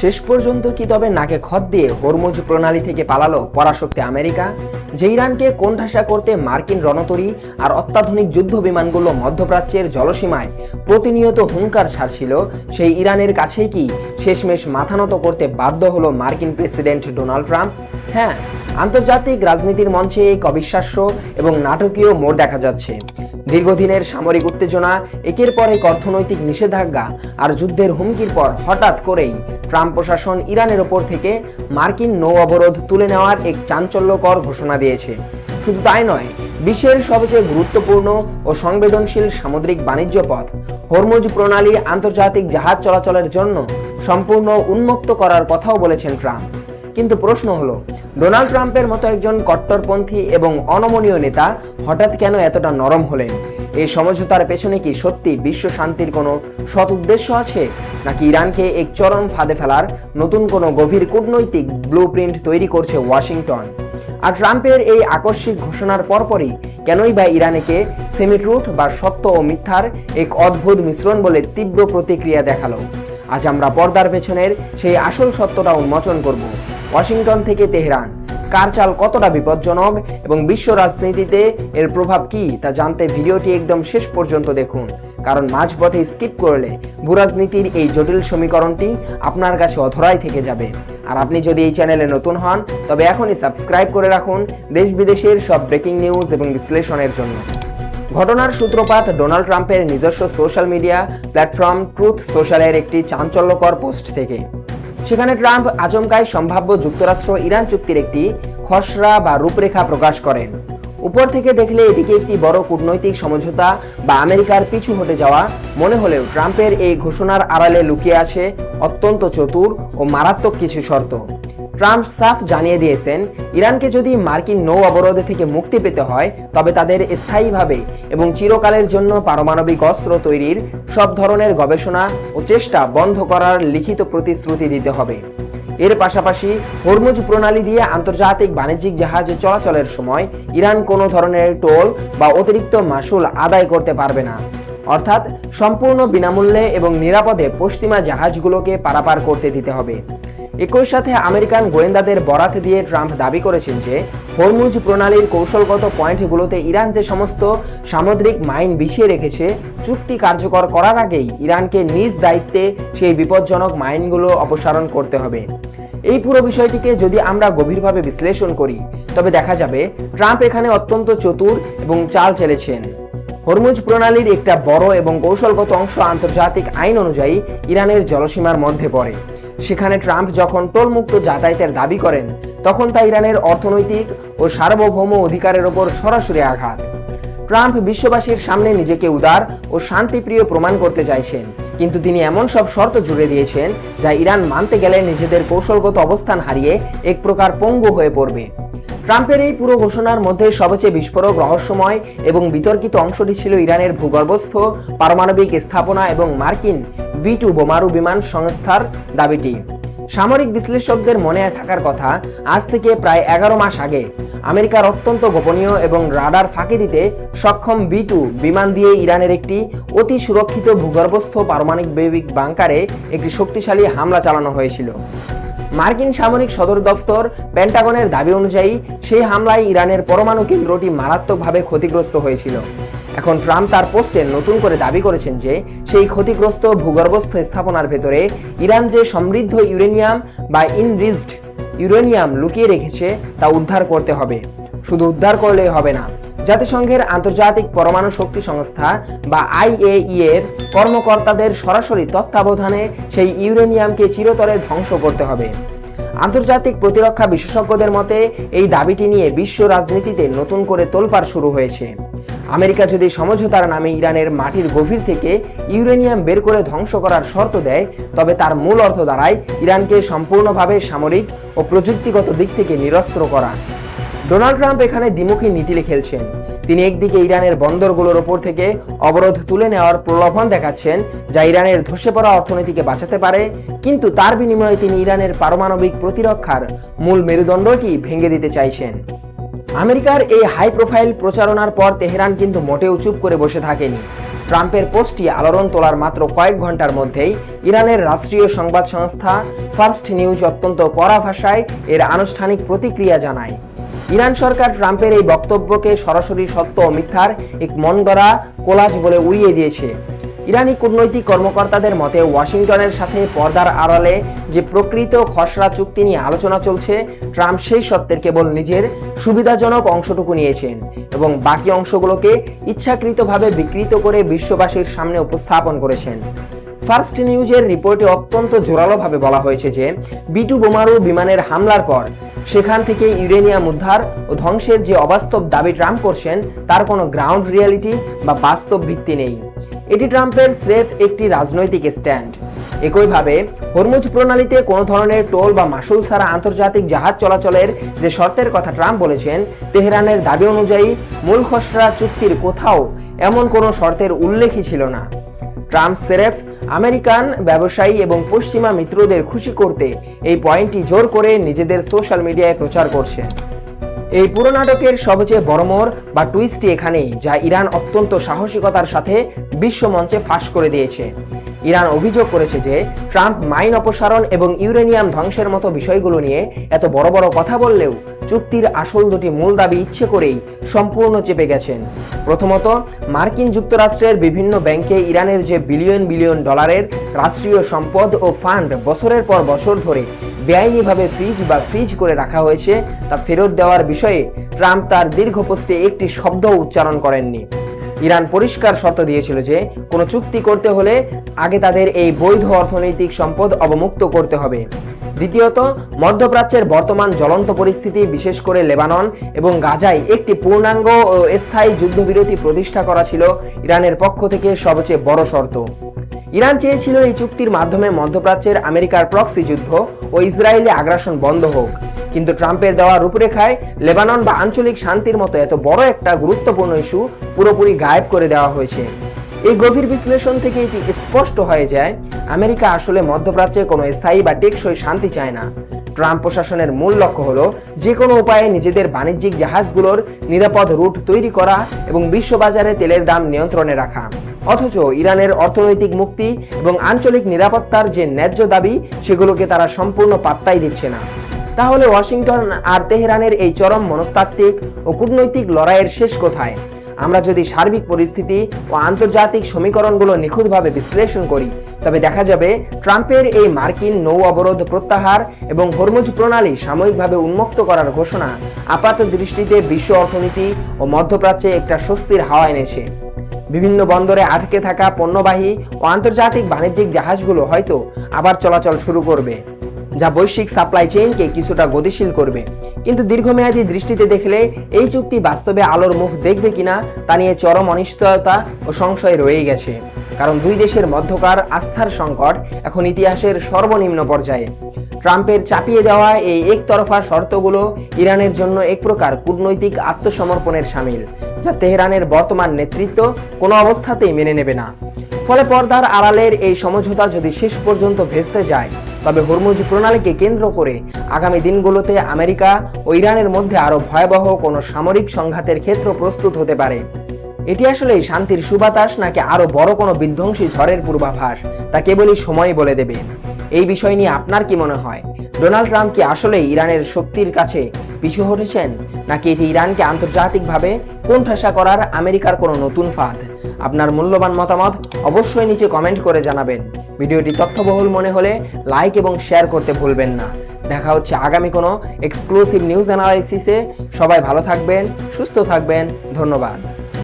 শেষ পর্যন্ত কি তবে নাকে খত দিয়ে হরমুজ প্রণালী থেকে পালালো পরাশক্তি আমেরিকা, যে ইরানকে কোণঠাসা করতে মার্কিন রণতরী আর অত্যাধুনিক যুদ্ধ বিমানগুলো মধ্যপ্রাচ্যের জলসীমায় প্রতিনিয়ত হুঙ্কার ছাড়ছিল, সেই ইরানের কাছেই কি শেষমেশ মাথা নত করতে বাধ্য হলো মার্কিন প্রেসিডেন্ট ডোনাল্ড ট্রাম্প? হ্যাঁ, আন্তর্জাতিক রাজনীতির মঞ্চে এক অবিশ্বাস্য এবং নাটকীয় মোড় দেখা যাচ্ছে। দীর্ঘদিনের সামরিক উত্তেজনা, একের পর এক অর্থনৈতিক নিষেধাজ্ঞা আর যুদ্ধের হুমকির পর হঠাৎ করেই ট্রাম্প প্রশাসন ইরানের ওপর থেকে মার্কিন নৌ অবরোধ তুলে নেওয়ার এক চাঞ্চল্যকর ঘোষণা দিয়েছে। শুধু তাই নয়, বিশ্বের সবচেয়ে গুরুত্বপূর্ণ ও সংবেদনশীল সামুদ্রিক বাণিজ্য পথ হরমুজ প্রণালী আন্তর্জাতিক জাহাজ চলাচলের জন্য সম্পূর্ণ উন্মুক্ত করার কথাও বলেছেন ট্রাম্প। কিন্তু প্রশ্ন হলো, ডোনাল্ড ট্রাম্পের মতো একজন কট্টরপন্থী এবং অনমনীয় নেতা হঠাৎ কেন এতটা নরম হলেন? এই সমঝোতার পেছনে কি সত্যি বিশ্ব শান্তির কোনো সৎ উদ্দেশ্য আছে, নাকি ইরানকে এক চরম ফাঁদে ফেলার নতুন কোনো গভীর কূটনৈতিক ব্লুপ্রিন্ট তৈরি করছে ওয়াশিংটন? আর ট্রাম্পের এই আকস্মিক ঘোষণার পরপরই কেনই বা ইরানকে সেমিট্রুথ বা সত্য ও মিথ্যার এক অদ্ভুত মিশ্রণ বলে তীব্র প্রতিক্রিয়া দেখালো? আজ আমরা পর্দার পেছনের সেই আসল সত্যটা উন্মোচন করব। ওয়াশিংটন থেকে তেহরান, কার চাল কতটা বিপজ্জনক এবং বিশ্ব রাজনীতিতে এর প্রভাব কি তা জানতে ভিডিওটি একদম শেষ পর্যন্ত দেখুন, কারণ মাঝপথে স্কিপ করলে ভূরাজনীতির এই জটিল সমীকরণটি আপনার কাছে অধরাই থেকে যাবে। আর আপনি যদি এই চ্যানেলে নতুন হন তবে এখনই সাবস্ক্রাইব করে রাখুন দেশ বিদেশের সব ব্রেকিং নিউজ এবং বিশ্লেষণের জন্য। ঘটনার সূত্রপাত ডোনাল্ড ট্রাম্পের নিজস্ব সোশ্যাল মিডিয়া প্ল্যাটফর্ম ট্রুথ সোশ্যালের একটি চাঞ্চল্যকর পোস্ট থেকে। সেখানে ট্রাম্প আচমকাই সম্ভাব্য যুক্তরাষ্ট্র ইরান চুক্তির একটি খসড়া বা রূপরেখা প্রকাশ করেন। উপর থেকে দেখলে এটিকে একটি বড় কূটনৈতিক সমঝোতা বা আমেরিকার পিছু হটে যাওয়া মনে হলেও ট্রাম্পের এই ঘোষণার আড়ালে লুকিয়ে আছে অত্যন্ত চতুর ও মারাত্মক কিছু শর্ত। ট্রাম্প সাফ জানিয়ে দিয়েছেন, ইরানকে যদি মার্কিন নৌ অবরোধ থেকে মুক্তি পেতে হয় তবে তাদের স্থায়ীভাবে এবং চিরকালের জন্য পারমাণবিক অস্ত্র তৈরির সব ধরনের গবেষণা ও চেষ্টা বন্ধ করার লিখিত প্রতিশ্রুতি দিতে হবে। এর পাশাপাশি হরমুজ প্রণালী দিয়ে আন্তর্জাতিক বাণিজ্যিক জাহাজ চলাচলের সময় ইরান কোনো ধরনের টোল বা অতিরিক্ত মাশুল আদায় করতে পারবে না, অর্থাৎ সম্পূর্ণ বিনামূল্যে এবং নিরাপদে পশ্চিমা জাহাজগুলোকে পারাপার করতে দিতে হবে। একই সাথে আমেরিকান গোয়েন্দাদের বরাত দিয়ে ট্রাম্প দাবি করেছেন যে হরমুজ প্রণালীর কৌশলগত পয়েন্টগুলোতে ইরান যে সমস্ত সামুদ্রিক মাইন বিছিয়ে রেখেছে, চুক্তি কার্যকর করার আগেই ইরানকে নিজ দায়িত্বে সেই বিপজ্জনক মাইনগুলো অপসারণ করতে হবে। এই পুরো বিষয়টিকে যদি আমরা গভীরভাবে বিশ্লেষণ করি তবে দেখা যাবে ট্রাম্প এখানে অত্যন্ত চতুর এবং চাল চেলেছেন। হরমুজ প্রণালীর একটা বড় এবং কৌশলগত অংশ আন্তর্জাতিক আইন অনুযায়ী ইরানের জলসীমার মধ্যে পড়ে। সেখানে ট্রাম্প যখন টোলমুক্ত যাতায়াতের দাবি করেন তখন তা ইরানের অর্থনৈতিক ও সার্বভৌম অধিকারের ওপর সরাসরি আঘাত। ট্রাম্প বিশ্ববাসীর সামনে নিজেকে উদার ও শান্তিপ্রিয় প্রমাণ করতে চাইছেন, কিন্তু তিনি এমন সব শর্ত জুড়ে দিয়েছেন যা ইরান মানতে গেলে নিজেদের কৌশলগত অবস্থান হারিয়ে এক প্রকার পঙ্গু হয়ে পড়বে। ট্রাম্পের এই পুরো ঘোষণার মধ্যে সবচেয়ে বিস্ফোরক, রহস্যময় এবং বিতর্কিত অংশটি ছিল ইরানের ভূগর্ভস্থ পারমাণবিক স্থাপনা এবং মার্কিন B-2 বোমারু বিমান সংস্থার দাবিটি। সামরিক বিশ্লেষকদের মনে থাকার কথা, আজ থেকে প্রায় 11 মাস আগে আমেরিকার অত্যন্ত গোপনীয় এবং রাডার ফাঁকি দিতে সক্ষম B-2 বিমান দিয়ে ইরানের একটি অতি সুরক্ষিত ভূগর্ভস্থ পারমাণবিক বাংকারে একটি শক্তিশালী হামলা চালানো হয়েছিল। মার্কিন সামরিক সদর দফতর পেন্টাগনের দাবি অনুযায়ী সেই হামলায় ইরানের পরমাণু কেন্দ্রটি মারাত্মকভাবে ক্ষতিগ্রস্ত হয়েছিল। এখন ট্রাম্প তার পোস্টে নতুন করে দাবি করেছেন যে সেই ক্ষতিগ্রস্ত ভূগর্ভস্থ স্থাপনার ভেতরে ইরান যে সমৃদ্ধ ইউরেনিয়াম বা ইনরিচড ইউরেনিয়াম লুকিয়ে রেখেছে তা উদ্ধার করতে হবে। শুধু উদ্ধার করলেই হবে না, জাতিসংঘের আন্তর্জাতিক পরমাণু শক্তি সংস্থা বা IAEA এর কর্মকর্তাদের সরাসরি তত্ত্বাবধানে সেই ইউরেনিয়ামকে চিরতরে ধ্বংস করতে হবে। আন্তর্জাতিক প্রতিরক্ষা বিশেষজ্ঞদের মতে এই দাবিটি নিয়ে বিশ্ব রাজনীতিতে নতুন করে তোলপাড় শুরু হয়েছে। আমেরিকা যদি সমঝোতার নামে ইরানের মাটির গভীর থেকে ইউরেনিয়াম বের করে ধ্বংস করার শর্ত দেয় তবে তার মূল অর্থ দাঁড়ায় ইরানকে সম্পূর্ণভাবে সামরিক ও প্রযুক্তিগত দিক থেকে নিরস্ত্র করা। ডোনাল্ড ট্রাম্প এখানে দ্বিমুখী নীতি খেলছেন। তিনি একদিকে ইরানের বন্দরগুলোর ওপর থেকে অবরোধ তুলে নেওয়ার প্রলোভন দেখাচ্ছেন যা ইরানের ধসে পড়া অর্থনীতিকে বাঁচাতে পারে, কিন্তু তার বিনিময়ে তিনি ইরানের পারমাণবিক প্রতিরক্ষার মূল মেরুদণ্ডটি ভেঙে দিতে চাইছেন। আমেরিকার এই হাই প্রোফাইল প্রচারণার পর তেহরান কিন্তু মোটেও চুপ করে বসে থাকেনি। ট্রাম্পের পোস্টটি আলোড়ন তোলার মাত্র কয়েক ঘন্টার মধ্যেই ইরানের রাষ্ট্রীয় সংবাদ সংস্থা ফার্স্ট নিউজ অত্যন্ত কড়া ভাষায় এর আনুষ্ঠানিক প্রতিক্রিয়া জানায়। ইরান সরকার ট্রাম্পের এই বক্তব্যকে সরাসরি সত্য ও মিথ্যার এক মনগড়া কোলাজ বলে উড়িয়ে দিয়েছে। ইরানি কূটনৈতিক কর্মকর্তাদের মতে ওয়াশিংটনের সাথে পর্দার আড়ালে যে প্রকৃত খসড়া চুক্তি নিয়ে আলোচনা চলছে, ট্রাম্প সেই সত্যের কেবল নিজের সুবিধাজনক অংশটুকু নিয়েছেন এবং বাকি অংশগুলোকে ইচ্ছাকৃতভাবে বিকৃত করে বিশ্ববাসীর সামনে উপস্থাপন করেছেন। ফার্স্ট নিউজের রিপোর্টে অত্যন্ত জোরালোভাবে বলা হয়েছে যে B-2 বোমারু বিমানের হামলার পর সেখান থেকে ইউরেনিয়াম উদ্ধার ও ধ্বংসের যে অবাস্তব দাবি ট্রাম্প করছেন তার কোনো গ্রাউন্ড রিয়ালিটি বা বাস্তব ভিত্তি নেই। এটি ট্রাম্পের স্রেফ একটি রাজনৈতিক স্ট্যান্ড। একইভাবে হরমুজ প্রণালীতে কোনো ধরনের টোল বা মাসুল ছাড়া আন্তর্জাতিক জাহাজ চলাচলের যে শর্তের কথা ট্রাম্প বলেছেন, তেহরানের দাবি অনুযায়ী মূল খসড়া চুক্তির কোথাও এমন কোনো শর্তের উল্লেখই ছিল না। ট্রাম্প স্রেফ আমেরিকান ব্যবসায়ী এবং পশ্চিমা মিত্রদের খুশি করতে এই পয়েন্টটি জোর করে নিজেদের সোশ্যাল মিডিয়ায় প্রচার করছেন। এই পুরো নাটকের সবচেয়ে বড় মোড় বা টুইস্টটি এখানেই, যা ইরান অত্যন্ত সাহসিকতার সাথে বিশ্ব মঞ্চে ফাঁস করে দিয়েছে। ইরান অভিযোগ করেছে যে ট্রাম্প মাইন অপসারণ এবং ইউরেনিয়াম ধ্বংসের মতো বিষয়গুলো নিয়ে এত বড় বড় কথা বললেও চুক্তির আসল দুটি মূল দাবি ইচ্ছে করেই সম্পূর্ণ চেপে গেছেন। প্রথমত, মার্কিন যুক্তরাষ্ট্রের বিভিন্ন ব্যাংকে ইরানের যে বিলিয়ন বিলিয়ন ডলারের রাষ্ট্রীয় সম্পদ ও ফান্ড বছরের পর বছর ধরে বেআইনিভাবে ফ্রিজ করে রাখা হয়েছে তা ফেরত দেওয়ার বিষয়ে ট্রাম্প তার দীর্ঘ পোস্টে একটি শব্দও উচ্চারণ করেননি। ইরান পরিষ্কার শর্ত দিয়েছিল যে কোনো চুক্তি করতে হলে আগে তাদের এই বৈধ অর্থনৈতিক সম্পদ অবমুক্ত করতে হবে। দ্বিতীয়ত, মধ্যপ্রাচ্যের বর্তমান জ্বলন্ত পরিস্থিতি, বিশেষ করে লেবানন এবং গাজায় একটি পূর্ণাঙ্গ ও স্থায়ী যুদ্ধবিরতি প্রতিষ্ঠা করা ছিল ইরানের পক্ষ থেকে সবচেয়ে বড় শর্ত। ইরান চেয়েছিল এই চুক্তির মাধ্যমে মধ্যপ্রাচ্যের আমেরিকার প্রক্সি যুদ্ধ ও ইসরায়েলি আগ্রাসন বন্ধ হোক, কিন্তু ট্রাম্পের দেওয়া রূপরেখায় লেবানন বা আঞ্চলিক শান্তির মতো এত বড় একটা গুরুত্বপূর্ণ ইস্যু পুরোপুরি গায়েব করে দেওয়া হয়েছে। এই গভীর বিশ্লেষণ থেকে এটি স্পষ্ট হয়ে যায় আমেরিকা আসলে মধ্যপ্রাচ্যে কোনো স্থায়ী বা টেকসই শান্তি চায় না। ট্রাম্প প্রশাসনের মূল লক্ষ্য হলো যে কোনো উপায়ে নিজেদের বাণিজ্যিক জাহাজগুলোর নিরাপদ রুট তৈরি করা এবং বিশ্ববাজারে তেলের দাম নিয়ন্ত্রণে রাখা। অথচ ইরানের অর্থনৈতিক মুক্তি এবং আঞ্চলিক নিরাপত্তার যে ন্যায্য দাবি, সেগুলোকে তারা সম্পূর্ণ পাত্তাই দিচ্ছে না। তাহলে ওয়াশিংটন আর তেহরানের এই চরম মনস্তাত্ত্বিক ও কূটনৈতিক লড়াইয়ের শেষ কোথায়? আমরা যদি সার্বিক পরিস্থিতি ও আন্তর্জাতিক সমীকরণগুলো নিখুঁতভাবে বিশ্লেষণ করি, তবে দেখা যাবে ট্রাম্পের এই মার্কিন নৌ অবরোধ প্রত্যাহার এবং হরমুজ প্রণালী সাময়িকভাবে উন্মুক্ত করার ঘোষণা আপাত দৃষ্টিতে বিশ্ব অর্থনীতি ও মধ্যপ্রাচ্যে একটা স্বস্তির হাওয়া এনেছে। বিভিন্ন বন্দরে আটকে থাকা পণ্যবাহী ও আন্তর্জাতিক বাণিজ্যিক জাহাজগুলো হয়তো আবার চলাচল শুরু করবে, যা বৈশ্বিক সাপ্লাই চেইনকে কিছুটা গতিশীল করবে। কিন্তু দীর্ঘমেয়াদী দৃষ্টিতে দেখলে এই চুক্তি বাস্তবে আলোর মুখ দেখবে কিনা তা নিয়ে চরম অনিশ্চয়তা ও সংশয় রয়েই গেছে। কারণ দুই দেশের মধ্যকার আস্থার সংকট এখন ইতিহাসের সর্বনিম্ন পর্যায়ে। ট্রাম্পের চাপিয়ে দেওয়া এই একতরফা শর্তগুলো ইরানের জন্য এক প্রকার কূটনৈতিক আত্মসমর্পণের শামিল, যা তেহরানের বর্তমান নেতৃত্ব কোনো অবস্থাতেই মেনে নেবে না। ফলে পর্দার আড়ালের এই সমঝোতা যদি শেষ পর্যন্ত ভেস্তে যায়, তবে হরমুজ প্রণালীকে কেন্দ্র করে আগামী দিনগুলোতে আমেরিকা ও ইরানের মধ্যে আরও ভয়াবহ কোনো সামরিক সংঘাতের ক্ষেত্র প্রস্তুত হতে পারে। এটি আসলে শান্তির সুবাতাস নাকি আরও বড় কোনো বিধ্বংসী ঝড়ের পূর্বাভাস, তা কেবলই সময় বলে দেবে। এই বিষয় নিয়ে আপনার কি মনে হয়? ডোনাল্ড ট্রাম্প কি আসলে ইরানের শক্তির কাছে পিছু হটেছেন, নাকি এটি ইরানকে আন্তর্জাতিকভাবে কোণঠাসা করার আমেরিকার কোনো নতুন ফাঁদ? আপনার মূল্যবান মতামত অবশ্যই নিচে কমেন্ট করে জানাবেন। ভিডিওটি তথ্যবহুল মনে হলে লাইক এবং শেয়ার করতে ভুলবেন না। দেখা হচ্ছে আগামী কোনো এক্সক্লুসিভ নিউজ অ্যানালাইসিসে। সবাই ভালো থাকবেন, সুস্থ থাকবেন। ধন্যবাদ।